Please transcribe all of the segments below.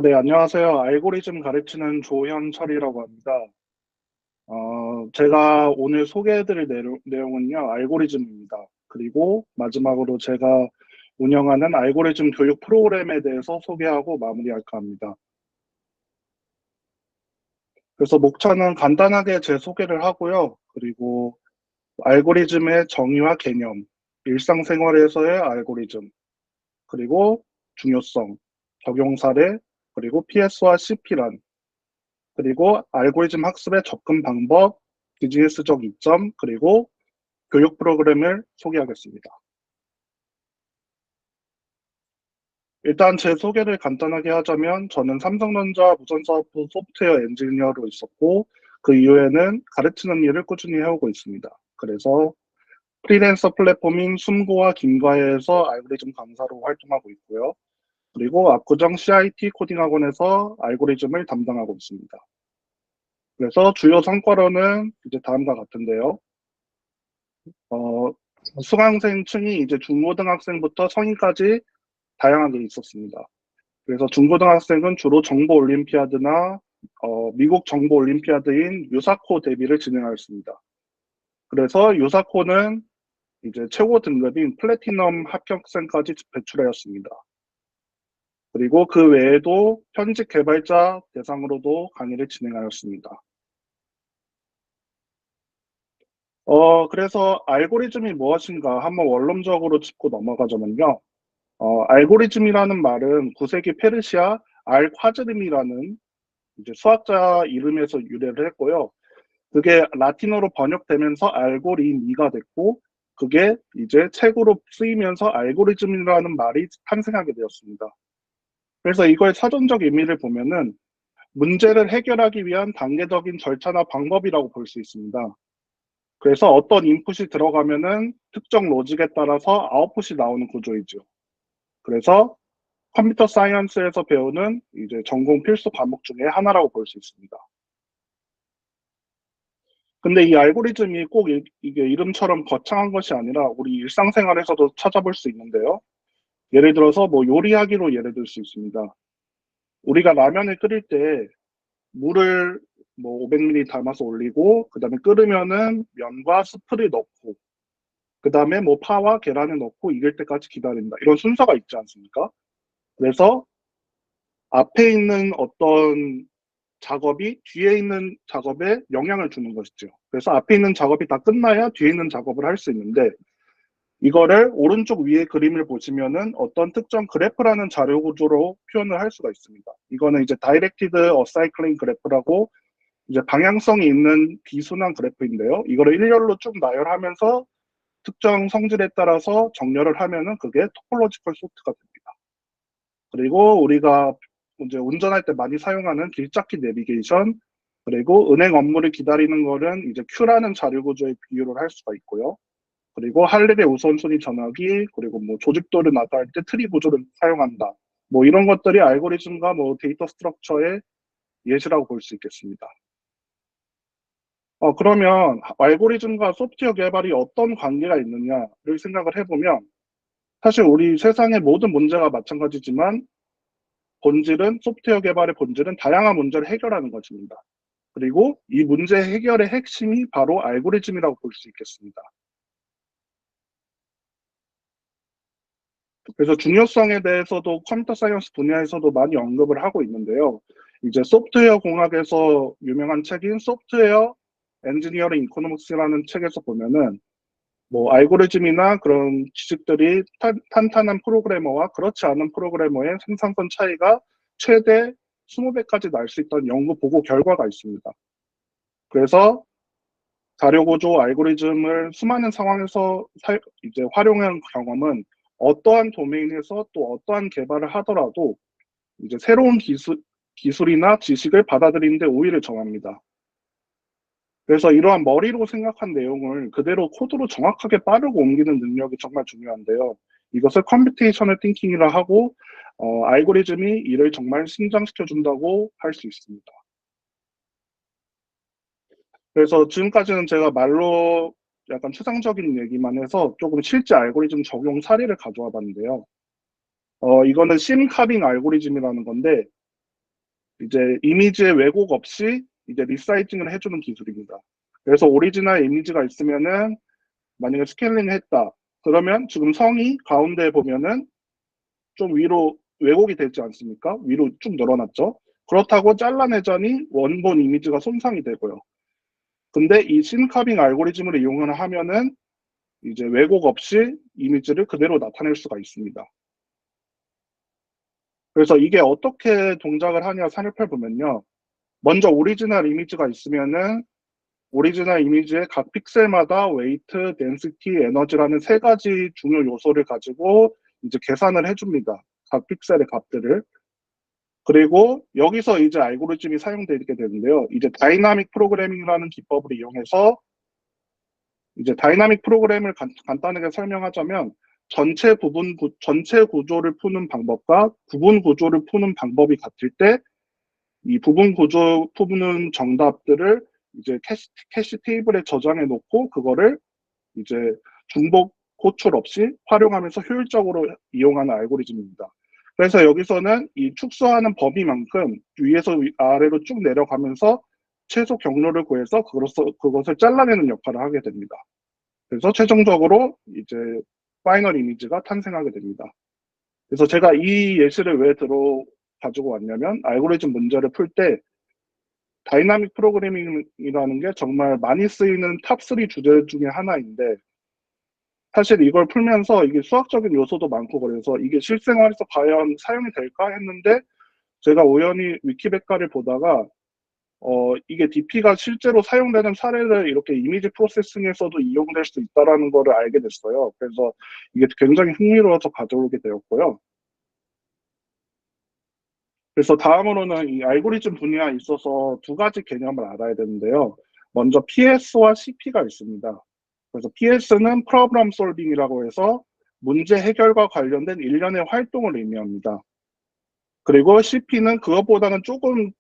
네, 안녕하세요. 알고리즘 가르치는 조현철이라고 합니다. 제가 오늘 소개해드릴 내용은요, 알고리즘입니다. 그리고 마지막으로 제가 운영하는 알고리즘 교육 프로그램에 대해서 소개하고 마무리할까 합니다. 그래서 목차는 간단하게 제 소개를 하고요. 그리고 알고리즘의 정의와 개념, 일상생활에서의 알고리즘, 그리고 중요성, 적용 사례, 그리고 PS와 CP란, 그리고 알고리즘 학습의 접근 방법, 비즈니스적 이점, 그리고 교육 프로그램을 소개하겠습니다. 일단 제 소개를 간단하게 하자면 저는 삼성전자 무선사업부 소프트웨어 엔지니어로 있었고 그 이후에는 가르치는 일을 꾸준히 해오고 있습니다. 그래서 프리랜서 플랫폼인 숨고와 김과에서 알고리즘 강사로 활동하고 있고요. 그리고 압구정 CIT 코딩 학원에서 알고리즘을 담당하고 있습니다. 그래서 주요 성과로는 이제 다음과 같은데요. 어, 수강생층이 이제 중고등학생부터 성인까지 다양하게 있었습니다. 그래서 중고등학생은 주로 정보 올림피아드나 미국 정보 올림피아드인 유사코 대비를 진행하였습니다. 그래서 유사코는 이제 최고 등급인 플래티넘 합격생까지 배출하였습니다. 그리고 그 외에도 현직 개발자 대상으로도 강의를 진행하였습니다. 그래서 알고리즘이 무엇인가 한번 원론적으로 짚고 넘어가자면요. 알고리즘이라는 말은 9세기 페르시아 알-콰즈림이라는 이제 수학자 이름에서 유래를 했고요. 그게 라틴어로 번역되면서 알고리미가 됐고, 그게 이제 책으로 쓰이면서 알고리즘이라는 말이 탄생하게 되었습니다. 그래서 이거의 사전적 의미를 보면은 문제를 해결하기 위한 단계적인 절차나 방법이라고 볼 수 있습니다. 그래서 어떤 인풋이 들어가면은 특정 로직에 따라서 아웃풋이 나오는 구조이죠. 그래서 컴퓨터 사이언스에서 배우는 이제 전공 필수 과목 중에 하나라고 볼 수 있습니다. 근데 이 알고리즘이 꼭 이게 이름처럼 거창한 것이 아니라 우리 일상생활에서도 찾아볼 수 있는데요. 예를 들어서 뭐 요리하기로 예를 들 수 있습니다. 우리가 라면을 끓일 때 물을 뭐 500ml 담아서 올리고 그다음에 끓으면은 면과 스프를 넣고 그다음에 뭐 파와 계란을 넣고 익을 때까지 기다린다. 이런 순서가 있지 않습니까? 그래서 앞에 있는 어떤 작업이 뒤에 있는 작업에 영향을 주는 것이죠. 그래서 앞에 있는 작업이 다 끝나야 뒤에 있는 작업을 할 수 있는데 이거를 오른쪽 위에 그림을 보시면은 어떤 특정 그래프라는 자료 구조로 표현을 할 수가 있습니다. 이거는 이제 다이렉티드 어사이클링 그래프라고 이제 방향성이 있는 비순환 그래프인데요. 이거를 일렬로 쭉 나열하면서 특정 성질에 따라서 정렬을 하면은 그게 토폴로지컬 소트가 됩니다. 그리고 우리가 이제 운전할 때 많이 사용하는 길잡기 내비게이션, 그리고 은행 업무를 기다리는 거는 이제 큐라는 자료 구조에 비유를 할 수가 있고요. 그리고 할 일의 우선순위 전환기, 그리고 뭐 조직도를 나타낼 때 트리 구조를 사용한다. 뭐 이런 것들이 알고리즘과 뭐 데이터 스트럭처의 예시라고 볼 수 있겠습니다. 그러면 알고리즘과 소프트웨어 개발이 어떤 관계가 있느냐를 생각을 해보면 사실 우리 세상의 모든 문제가 마찬가지지만 본질은 소프트웨어 개발의 본질은 다양한 문제를 해결하는 것입니다. 그리고 이 문제 해결의 핵심이 바로 알고리즘이라고 볼 수 있겠습니다. 그래서 중요성에 대해서도 컴퓨터 사이언스 분야에서도 많이 언급을 하고 있는데요. 이제 소프트웨어 공학에서 유명한 책인 소프트웨어 엔지니어링 이코노믹스라는 책에서 보면은 뭐 알고리즘이나 그런 지식들이 탄탄한 프로그래머와 그렇지 않은 프로그래머의 생산성 차이가 최대 20배까지 날 수 있다는 연구 보고 결과가 있습니다. 그래서 자료 구조 알고리즘을 수많은 상황에서 이제 활용한 경험은 어떠한 도메인에서 또 어떠한 개발을 하더라도 이제 새로운 기술이나 지식을 받아들이는데 우위를 점합니다. 그래서 이러한 머리로 생각한 내용을 그대로 코드로 정확하게 빠르고 옮기는 능력이 정말 중요한데요. 이것을 컴퓨테이셔널 띵킹이라 하고 알고리즘이 이를 정말 신장시켜 준다고 할 수 있습니다. 그래서 지금까지는 제가 말로 약간 추상적인 얘기만 해서 조금 실제 알고리즘 적용 사례를 가져와 봤는데요. 이거는 심카빙 알고리즘이라는 건데 이제 이미지의 왜곡 없이 이제 리사이징을 해주는 기술입니다. 그래서 오리지널 이미지가 있으면은 만약에 스케일링을 했다. 그러면 지금 성이 가운데 보면은 좀 위로 왜곡이 되지 않습니까? 위로 쭉 늘어났죠. 그렇다고 잘라내자니 원본 이미지가 손상이 되고요. 근데 이 씬커빙 알고리즘을 이용을 하면은 이제 왜곡 없이 이미지를 그대로 나타낼 수가 있습니다. 그래서 이게 어떻게 동작을 하냐 살펴보면요. 먼저 오리지널 이미지가 있으면은 오리지널 이미지의 각 픽셀마다 웨이트, 덴시티, 에너지라는 세 가지 중요 요소를 가지고 이제 계산을 해줍니다. 각 픽셀의 값들을. 그리고 여기서 이제 알고리즘이 사용되게 되는데요. 이제 다이나믹 프로그래밍이라는 기법을 이용해서 이제 다이나믹 프로그램을 간단하게 설명하자면 전체 구조를 푸는 방법과 부분 구조를 푸는 방법이 같을 때 이 부분 구조 푸는 정답들을 이제 캐시 테이블에 저장해 놓고 그거를 이제 중복 호출 없이 활용하면서 효율적으로 이용하는 알고리즘입니다. 그래서 여기서는 이 축소하는 범위만큼 위에서 아래로 쭉 내려가면서 최소 경로를 구해서 그것을 잘라내는 역할을 하게 됩니다. 그래서 최종적으로 이제 파이널 이미지가 탄생하게 됩니다. 그래서 제가 이 예시를 왜 가지고 왔냐면 알고리즘 문제를 풀 때 다이나믹 프로그래밍이라는 게 정말 많이 쓰이는 탑3 주제 중에 하나인데 사실 이걸 풀면서 이게 수학적인 요소도 많고 그래서 이게 실생활에서 과연 사용이 될까 했는데 제가 우연히 위키백과를 보다가 이게 DP가 실제로 사용되는 사례를 이렇게 이미지 프로세싱에서도 이용될 수 있다라는 거를 알게 됐어요. 그래서 이게 굉장히 흥미로워서 가져오게 되었고요. 그래서 다음으로는 이 알고리즘 분야에 있어서 두 가지 개념을 알아야 되는데요. 먼저 PS와 CP가 있습니다. 그래서 PS는 Problem Solving이라고 해서 문제 해결과 관련된 일련의 활동을 의미합니다. 그리고 CP는 그것보다는 조금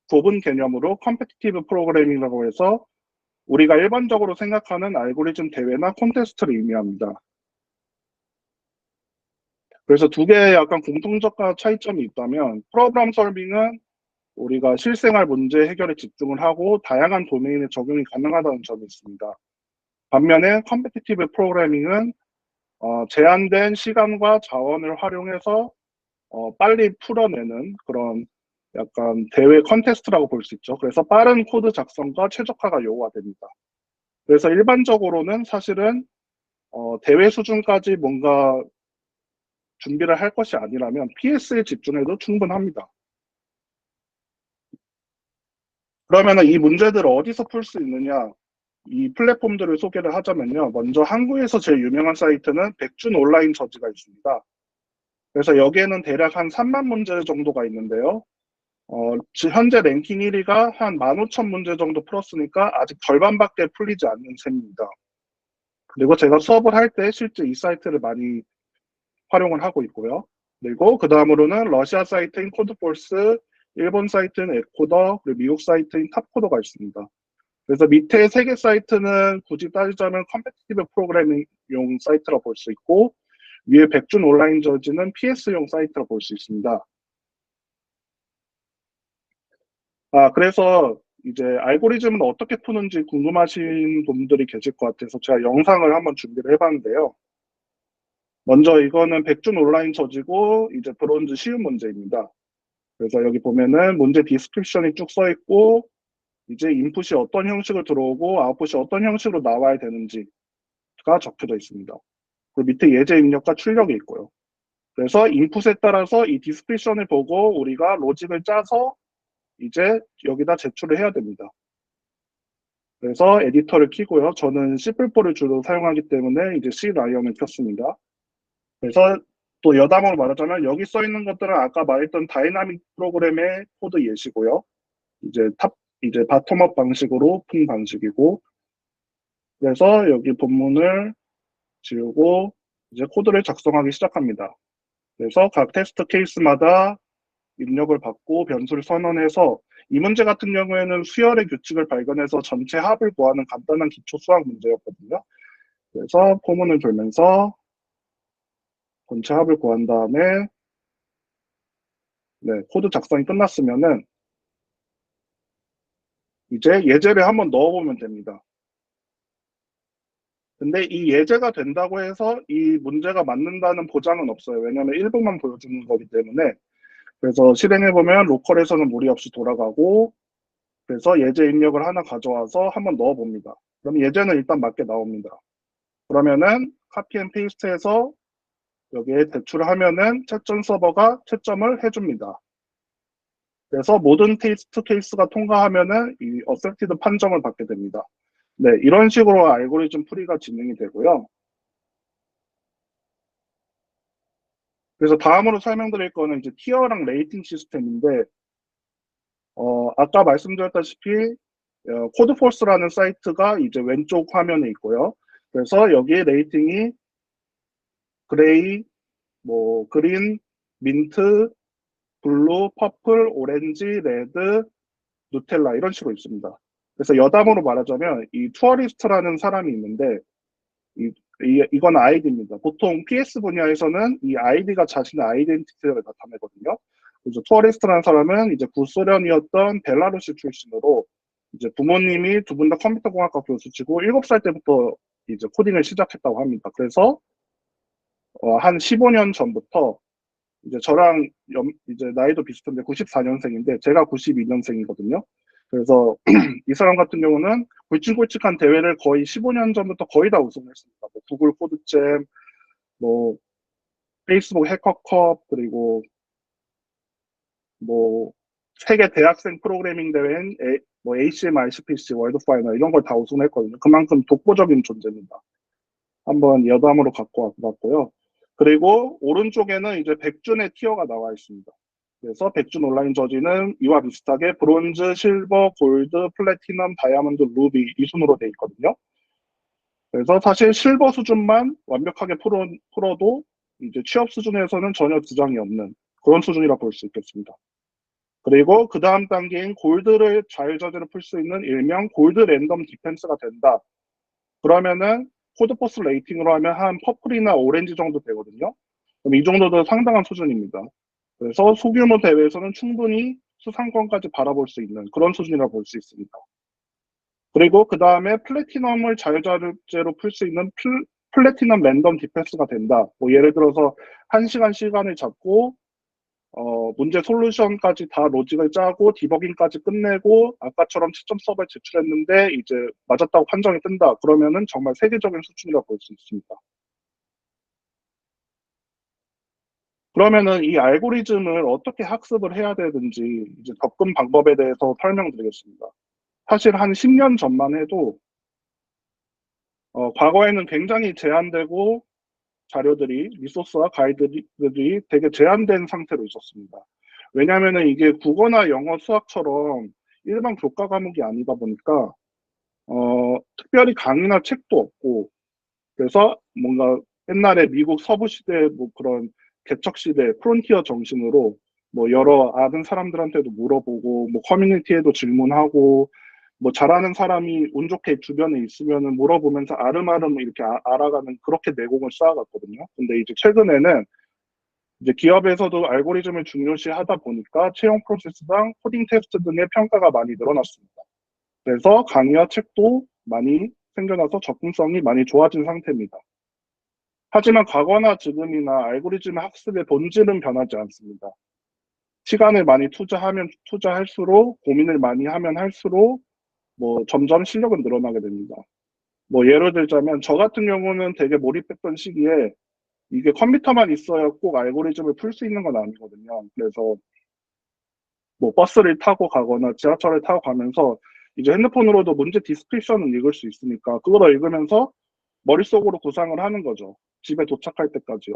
좁은 개념으로 Competitive Programming이라고 해서 우리가 일반적으로 생각하는 알고리즘 대회나 콘테스트를 의미합니다. 그래서 두 개의 약간 공통적과 차이점이 있다면 프로그램 솔빙은 우리가 실생활 문제 해결에 집중을 하고 다양한 도메인에 적용이 가능하다는 점이 있습니다. 반면에 컴피티티브 프로그래밍은 제한된 시간과 자원을 활용해서 빨리 풀어내는 그런 약간 대회 컨테스트라고 볼 수 있죠. 그래서 빠른 코드 작성과 최적화가 요구가 됩니다. 그래서 일반적으로는 사실은 대회 수준까지 뭔가 준비를 할 것이 아니라면 PS에 집중해도 충분합니다. 그러면 이 문제들을 어디서 풀 수 있느냐? 이 플랫폼들을 소개를 하자면요. 먼저 한국에서 제일 유명한 사이트는 백준 온라인 저지가 있습니다. 그래서 여기에는 대략 한 3만 문제 정도가 있는데요. 현재 랭킹 1위가 한 15,000문제 정도 풀었으니까 아직 절반밖에 풀리지 않는 셈입니다. 그리고 제가 수업을 할 때 실제 이 사이트를 많이 활용을 하고 있고요. 그리고 그 다음으로는 러시아 사이트인 코드폴스, 일본 사이트인 에코더, 그리고 미국 사이트인 탑코더가 있습니다. 그래서 밑에 세 개 사이트는 굳이 따지자면 컴페티티브 프로그래밍용 사이트라고 볼 수 있고 위에 백준 온라인 저지는 PS용 사이트라고 볼 수 있습니다. 그래서 이제 알고리즘은 어떻게 푸는지 궁금하신 분들이 계실 것 같아서 제가 영상을 한번 준비를 해봤는데요. 먼저 이거는 백준 온라인 저지고 이제 브론즈 쉬운 문제입니다. 그래서 여기 보면은 문제 디스크립션이 쭉 써 있고 이제 인풋이 어떤 형식으로 들어오고 아웃풋이 어떤 형식으로 나와야 되는지가 적혀져 있습니다. 그리고 밑에 예제 입력과 출력이 있고요. 그래서 인풋에 따라서 이 디스크립션을 보고 우리가 로직을 짜서 이제 여기다 제출을 해야 됩니다. 그래서 에디터를 키고요. 저는 C++를 주로 사용하기 때문에 이제 C 라이언을 켰습니다. 그래서 또 여담으로 말하자면 여기 써 있는 것들은 아까 말했던 다이나믹 프로그램의 코드 예시고요. 이제 바텀업 방식으로 푼 방식이고 그래서 여기 본문을 지우고 이제 코드를 작성하기 시작합니다. 그래서 각 테스트 케이스마다 입력을 받고 변수를 선언해서 이 문제 같은 경우에는 수열의 규칙을 발견해서 전체 합을 구하는 간단한 기초 수학 문제였거든요. 그래서 포문을 돌면서 전체 합을 구한 다음에 네, 코드 작성이 끝났으면은 이제 예제를 한번 넣어보면 됩니다. 근데 이 예제가 된다고 해서 이 문제가 맞는다는 보장은 없어요. 왜냐하면 일부만 보여주는 거기 때문에. 그래서 실행해보면 로컬에서는 무리 없이 돌아가고, 그래서 예제 입력을 하나 가져와서 한번 넣어봅니다. 그럼 예제는 일단 맞게 나옵니다. 그러면은 카피 앤 페이스트해서 여기에 대출을 하면은 채점 서버가 채점을 해줍니다. 그래서 모든 테스트 케이스가 통과하면은 이 어셉티드 판정을 받게 됩니다. 네, 이런 식으로 알고리즘 풀이가 진행이 되고요. 그래서 다음으로 설명드릴 거는 이제 티어랑 레이팅 시스템인데, 아까 말씀드렸다시피, 코드포스라는 사이트가 이제 왼쪽 화면에 있고요. 그래서 여기에 레이팅이 그레이, 뭐, 그린, 민트, 블루, 퍼플, 오렌지, 레드, 누텔라 이런 식으로 있습니다. 그래서 여담으로 말하자면 이 투어리스트라는 사람이 있는데 이건 아이디입니다. 보통 PS 분야에서는 이 아이디가 자신의 아이덴티티를 나타내거든요. 그래서 투어리스트라는 사람은 이제 구소련이었던 벨라루시 출신으로 이제 부모님이 두 분 다 컴퓨터공학과 교수시고 7살 때부터 이제 코딩을 시작했다고 합니다. 그래서 한 15년 전부터 이제 저랑 이제 나이도 비슷한데 94년생인데 제가 92년생이거든요. 그래서 이 사람 같은 경우는 굵직굵직한 대회를 거의 15년 전부터 거의 다 우승했습니다. 뭐 구글 코드잼, 뭐 페이스북 해커컵, 그리고 뭐 세계 대학생 프로그래밍 대회인 뭐 ACM, RCPC, 월드 파이널 이런 걸 다 우승했거든요. 그만큼 독보적인 존재입니다. 한번 여담으로 갖고 왔고요. 그리고 오른쪽에는 이제 백준의 티어가 나와 있습니다. 그래서 백준 온라인 저지는 이와 비슷하게 브론즈, 실버, 골드, 플래티넘, 다이아몬드, 루비 이 순으로 돼 있거든요. 그래서 사실 실버 수준만 완벽하게 풀어도 이제 취업 수준에서는 전혀 지장이 없는 그런 수준이라 볼 수 있겠습니다. 그리고 그 다음 단계인 골드를 자유자재로 풀 수 있는 일명 골드 랜덤 디펜스가 된다. 그러면은 코드포스 레이팅으로 하면 한 퍼플이나 오렌지 정도 되거든요. 그럼 이 정도도 상당한 수준입니다. 그래서 소규모 대회에서는 충분히 수상권까지 바라볼 수 있는 그런 수준이라고 볼 수 있습니다. 그리고 그 다음에 플래티넘을 자유자재로 풀 수 있는 플래티넘 랜덤 디펜스가 된다. 뭐 예를 들어서 1시간 시간을 잡고 문제 솔루션까지 다 로직을 짜고 디버깅까지 끝내고 아까처럼 채점 서버에 제출했는데 이제 맞았다고 판정이 뜬다. 그러면은 정말 세계적인 수준이라고 볼 수 있습니다. 그러면은 이 알고리즘을 어떻게 학습을 해야 되는지 이제 접근 방법에 대해서 설명드리겠습니다. 사실 한 10년 전만 해도 과거에는 굉장히 제한되고 자료들이 리소스와 가이드들이 되게 제한된 상태로 있었습니다. 왜냐하면 이게 국어나 영어, 수학처럼 일반 교과 과목이 아니다 보니까 특별히 강의나 책도 없고 그래서 뭔가 옛날에 미국 서부 시대 뭐 그런 개척 시대 프론티어 정신으로 뭐 여러 아는 사람들한테도 물어보고 뭐 커뮤니티에도 질문하고 뭐 잘하는 사람이 운 좋게 주변에 있으면은 물어보면서 아름아름 이렇게 알아가는 그렇게 내공을 쌓아갔거든요. 근데 이제 최근에는 이제 기업에서도 알고리즘을 중요시 하다 보니까 채용 프로세스랑 코딩 테스트 등의 평가가 많이 늘어났습니다. 그래서 강의와 책도 많이 생겨나서 접근성이 많이 좋아진 상태입니다. 하지만 과거나 지금이나 알고리즘 학습의 본질은 변하지 않습니다. 시간을 많이 투자하면 투자할수록 고민을 많이 하면 할수록 뭐 점점 실력은 늘어나게 됩니다. 뭐 예를 들자면 저 같은 경우는 되게 몰입했던 시기에 이게 컴퓨터만 있어야 꼭 알고리즘을 풀 수 있는 건 아니거든요. 그래서 뭐 버스를 타고 가거나 지하철을 타고 가면서 이제 핸드폰으로도 문제 디스크립션을 읽을 수 있으니까 그걸 읽으면서 머릿속으로 구상을 하는 거죠. 집에 도착할 때까지.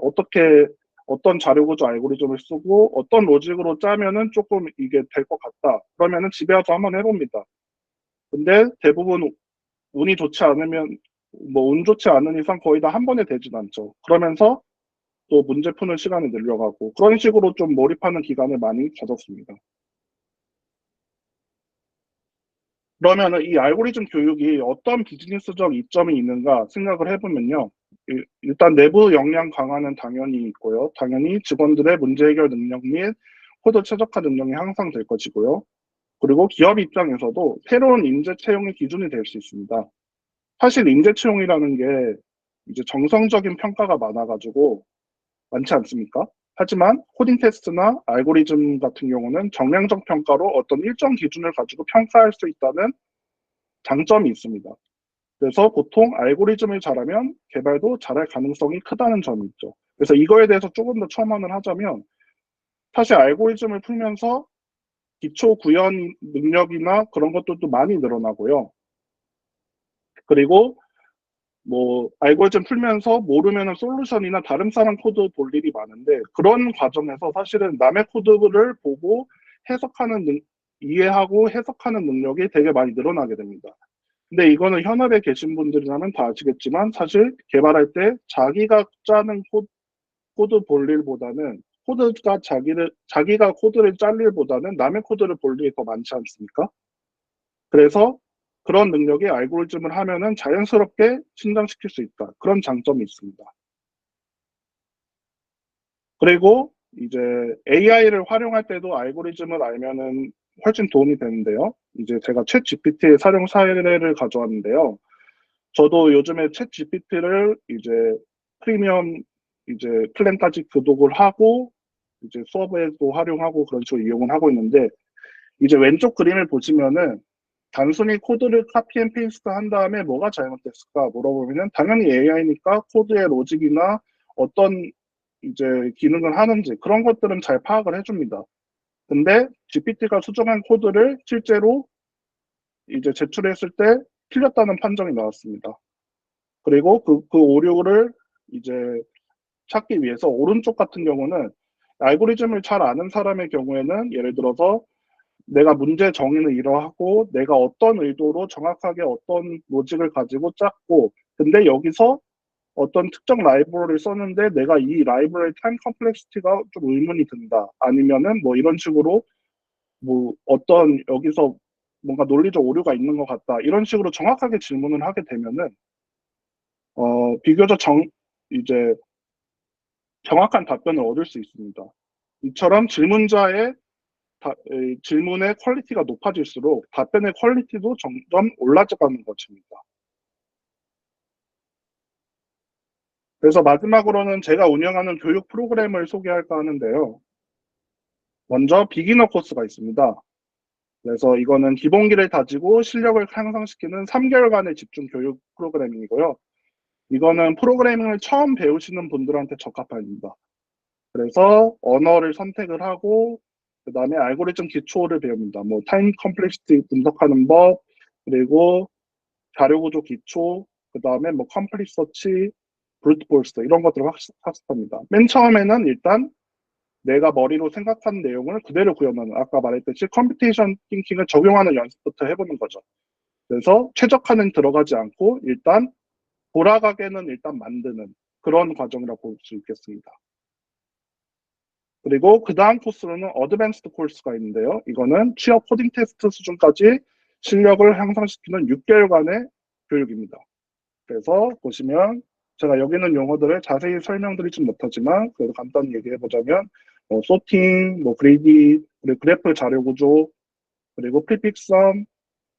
어떤 자료 구조 알고리즘을 쓰고 어떤 로직으로 짜면은 조금 이게 될 것 같다. 그러면은 집에 와서 한번 해봅니다. 근데 대부분 운이 좋지 않으면, 뭐 운 좋지 않은 이상 거의 다 한 번에 되진 않죠. 그러면서 또 문제 푸는 시간을 늘려가고 그런 식으로 좀 몰입하는 기간을 많이 가졌습니다. 그러면은 이 알고리즘 교육이 어떤 비즈니스적 이점이 있는가 생각을 해보면요. 일단 내부 역량 강화는 당연히 있고요. 당연히 직원들의 문제 해결 능력 및 코드 최적화 능력이 향상될 것이고요. 그리고 기업 입장에서도 새로운 인재 채용의 기준이 될 수 있습니다. 사실 인재 채용이라는 게 이제 정성적인 평가가 많아가지고 많지 않습니까? 하지만 코딩 테스트나 알고리즘 같은 경우는 정량적 평가로 어떤 일정 기준을 가지고 평가할 수 있다는 장점이 있습니다. 그래서 보통 알고리즘을 잘하면 개발도 잘할 가능성이 크다는 점이 있죠. 그래서 이거에 대해서 조금 더 첨언을 하자면 사실 알고리즘을 풀면서 기초 구현 능력이나 그런 것들도 많이 늘어나고요. 그리고 뭐 알고리즘 풀면서 모르면은 솔루션이나 다른 사람 코드 볼 일이 많은데 그런 과정에서 사실은 남의 코드를 보고 이해하고 해석하는 능력이 되게 많이 늘어나게 됩니다. 근데 이거는 현업에 계신 분들이라면 다 아시겠지만 사실 개발할 때 자기가 짜는 코드 볼 일보다는 자기가 코드를 짤 일보다는 남의 코드를 볼 일이 더 많지 않습니까? 그래서 그런 능력이 알고리즘을 하면은 자연스럽게 신장시킬 수 있다. 그런 장점이 있습니다. 그리고 이제 AI를 활용할 때도 알고리즘을 알면은 훨씬 도움이 되는데요. 이제 제가 챗 GPT의 사용 사례를 가져왔는데요. 저도 요즘에 챗 GPT를 이제 프리미엄 이제 플랜까지 구독을 하고 이제 수업에도 활용하고 그런 식으로 이용을 하고 있는데 이제 왼쪽 그림을 보시면은 단순히 코드를 카피 앤 페이스트 한 다음에 뭐가 잘못됐을까 물어보면은 당연히 AI니까 코드의 로직이나 어떤 이제 기능을 하는지 그런 것들은 잘 파악을 해줍니다. 근데 GPT가 수정한 코드를 실제로 이제 제출했을 때 틀렸다는 판정이 나왔습니다. 그리고 그 오류를 이제 찾기 위해서 오른쪽 같은 경우는 알고리즘을 잘 아는 사람의 경우에는 예를 들어서 내가 문제 정의는 이러하고 내가 어떤 의도로 정확하게 어떤 로직을 가지고 짰고 근데 여기서 어떤 특정 라이브러리를 썼는데 내가 이 라이브러리 타임 컴플렉시티가 좀 의문이 든다. 아니면은 뭐 이런 식으로 뭐 어떤 여기서 뭔가 논리적 오류가 있는 것 같다. 이런 식으로 정확하게 질문을 하게 되면은 비교적 이제 정확한 답변을 얻을 수 있습니다. 이처럼 질문의 퀄리티가 높아질수록 답변의 퀄리티도 점점 올라가는 것입니다. 그래서 마지막으로는 제가 운영하는 교육 프로그램을 소개할까 하는데요. 먼저 비기너 코스가 있습니다. 그래서 이거는 기본기를 다지고 실력을 향상시키는 3개월간의 집중 교육 프로그래밍이고요. 이거는 프로그래밍을 처음 배우시는 분들한테 적합합니다. 그래서 언어를 선택을 하고 그다음에 알고리즘 기초를 배웁니다. 뭐 타임 컴플렉시티 분석하는 법, 그리고 자료 구조 기초, 그다음에 뭐 컴플릿 서치, 브루트 포스 이런 것들을 학습합니다. 맨 처음에는 일단 내가 머리로 생각한 내용을 그대로 구현하는 아까 말했듯이 컴퓨테이션 띵킹을 적용하는 연습부터 해보는 거죠. 그래서 최적화는 들어가지 않고 일단 돌아가게는 일단 만드는 그런 과정이라고 볼 수 있겠습니다. 그리고 그 다음 코스로는 어드밴스드 코스가 있는데요. 이거는 취업 코딩 테스트 수준까지 실력을 향상시키는 6개월간의 교육입니다. 그래서 보시면 제가 여기 있는 용어들을 자세히 설명드리진 못하지만 그래도 간단히 얘기해 보자면 소팅, 뭐 그레이디, 그리고 그래프 자료 구조, 그리고 프리픽섬,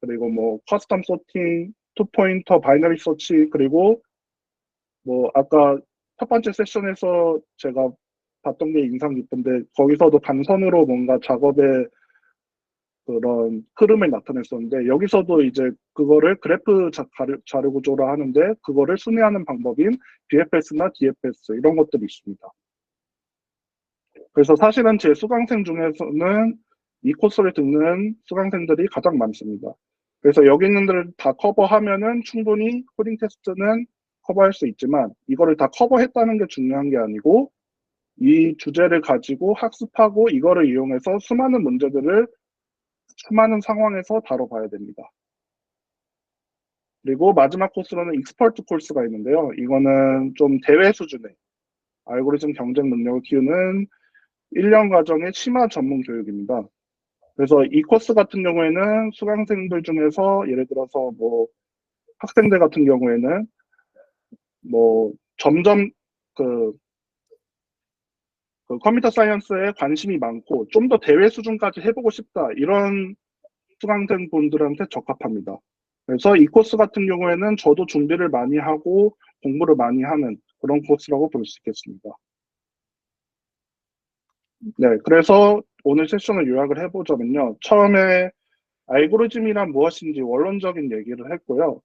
그리고 뭐 커스텀 소팅, 투 포인터 바이너리 서치, 그리고 뭐 아까 첫 번째 세션에서 제가 봤던 게 인상 깊은데 거기서도 단선으로 뭔가 작업의 그런 흐름을 나타냈었는데 여기서도 이제 그거를 그래프 자료 구조로 하는데 그거를 순회하는 방법인 BFS나 DFS 이런 것들이 있습니다. 그래서 사실은 제 수강생 중에서는 이 코스를 듣는 수강생들이 가장 많습니다. 그래서 여기 있는 데를 다 커버하면은 충분히 코딩 테스트는 커버할 수 있지만 이거를 다 커버했다는 게 중요한 게 아니고 이 주제를 가지고 학습하고 이거를 이용해서 수많은 문제들을 수많은 상황에서 다뤄봐야 됩니다. 그리고 마지막 코스로는 익스퍼트 코스가 있는데요. 이거는 좀 대회 수준의 알고리즘 경쟁 능력을 키우는 1년 과정의 심화 전문 교육입니다. 그래서 이 코스 같은 경우에는 수강생들 중에서 예를 들어서 뭐 학생들 같은 경우에는 뭐 점점 그, 그 컴퓨터 사이언스에 관심이 많고 좀 더 대회 수준까지 해보고 싶다 이런 수강생 분들한테 적합합니다. 그래서 이 코스 같은 경우에는 저도 준비를 많이 하고 공부를 많이 하는 그런 코스라고 볼 수 있겠습니다. 네, 그래서 오늘 세션을 요약을 해보자면요. 처음에 알고리즘이란 무엇인지 원론적인 얘기를 했고요.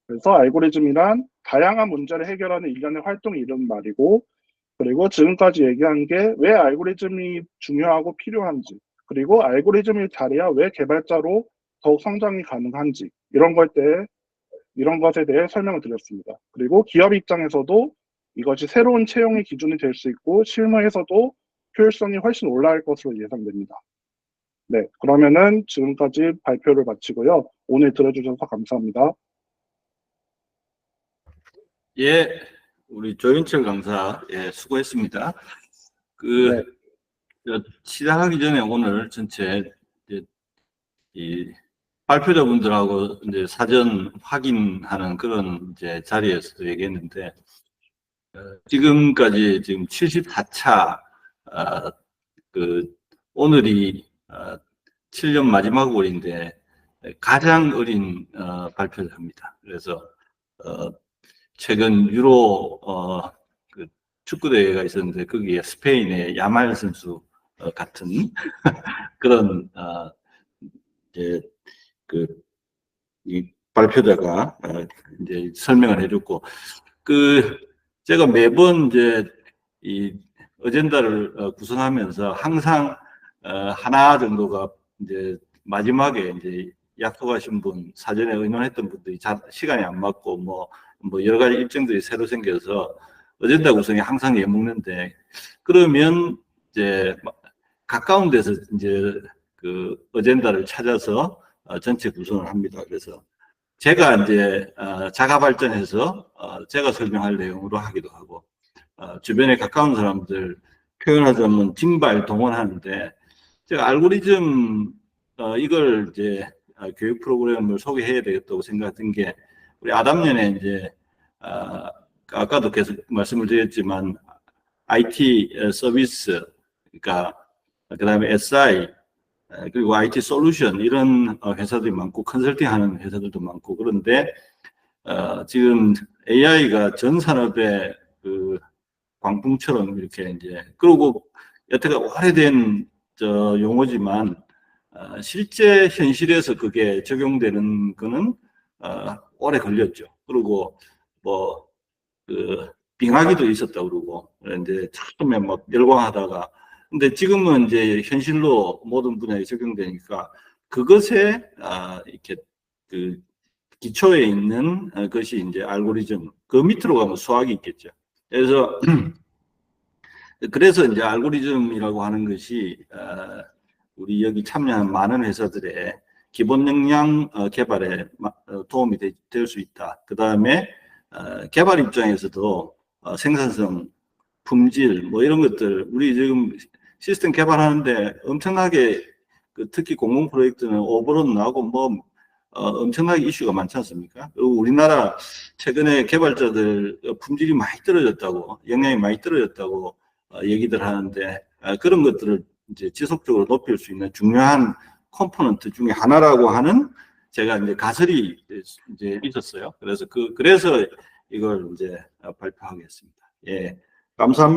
그래서 알고리즘이란 다양한 문제를 해결하는 일련의 활동이 이런 말이고, 그리고 지금까지 얘기한 게 왜 알고리즘이 중요하고 필요한지, 그리고 알고리즘이 잘해야 왜 개발자로 더욱 성장이 가능한지, 이런 것에 대해 설명을 드렸습니다. 그리고 기업 입장에서도 이것이 새로운 채용의 기준이 될 수 있고, 실무에서도 효율성이 훨씬 올라갈 것으로 예상됩니다. 네, 그러면은 지금까지 발표를 마치고요. 오늘 들어주셔서 감사합니다. 예, 우리 조윤철 강사, 예, 수고했습니다. 네. 시작하기 전에 오늘 전체 이 발표자분들하고 이제 사전 확인하는 그런 이제 자리에서도 얘기했는데, 지금까지 지금 74차, 오늘이 7년 마지막 월인데, 가장 어린 발표자입니다. 그래서, 최근 유로 그 축구 대회가 있었는데 거기에 스페인의 야말 선수 같은 그런 이제 이 발표자가 이제 설명을 해줬고, 제가 매번 이제 이 어젠다를 구성하면서 항상 하나 정도가 이제 마지막에 이제 약속하신 분, 사전에 의논했던 분들이 시간이 안 맞고 뭐 여러 가지 일정들이 새로 생겨서 어젠다 구성이 항상 예먹는데, 그러면 이제 가까운 데서 이제 그 어젠다를 찾아서 전체 구성을 합니다. 그래서 제가 이제 자가 발전해서 제가 설명할 내용으로 하기도 하고, 주변에 가까운 사람들 표현하자면 팀발 동원하는데, 제가 알고리즘 이걸 이제 교육 프로그램을 소개해야 되겠다고 생각한 게, 우리 아담년에 이제 아까도 계속 말씀을 드렸지만 IT 서비스, 그러니까 그다음에 SI, 그리고 IT 솔루션 이런 회사들이 많고 컨설팅하는 회사들도 많고, 그런데 지금 AI가 전 산업의 그 광풍처럼 이렇게 이제, 그리고 여태가 오래된 용어지만 실제 현실에서 그게 적용되는 거는 오래 걸렸죠. 그리고 빙하기도 있었다 그러고, 이제 처음에 막 열광하다가, 근데 지금은 이제 현실로 모든 분야에 적용되니까 그것에 이렇게 그 기초에 있는 것이 이제 알고리즘, 그 밑으로 가면 수학이 있겠죠. 그래서 이제 알고리즘이라고 하는 것이 우리 여기 참여한 많은 회사들의 기본 역량 개발에 도움이 될 수 있다. 그 다음에 개발 입장에서도 생산성, 품질 뭐 이런 것들, 우리 지금 시스템 개발하는데 엄청나게 특히 공공 프로젝트는 오버런 나고 엄청나게 이슈가 많지 않습니까? 그리고 우리나라 최근에 개발자들 품질이 많이 떨어졌다고, 역량이 많이 떨어졌다고 얘기들 하는데, 그런 것들을 이제 지속적으로 높일 수 있는 중요한 컴포넌트 중에 하나라고 하는 제가 이제 가설이 이제 있었어요. 그래서 그래서 이걸 이제 발표하겠습니다. 예, 감사합니다.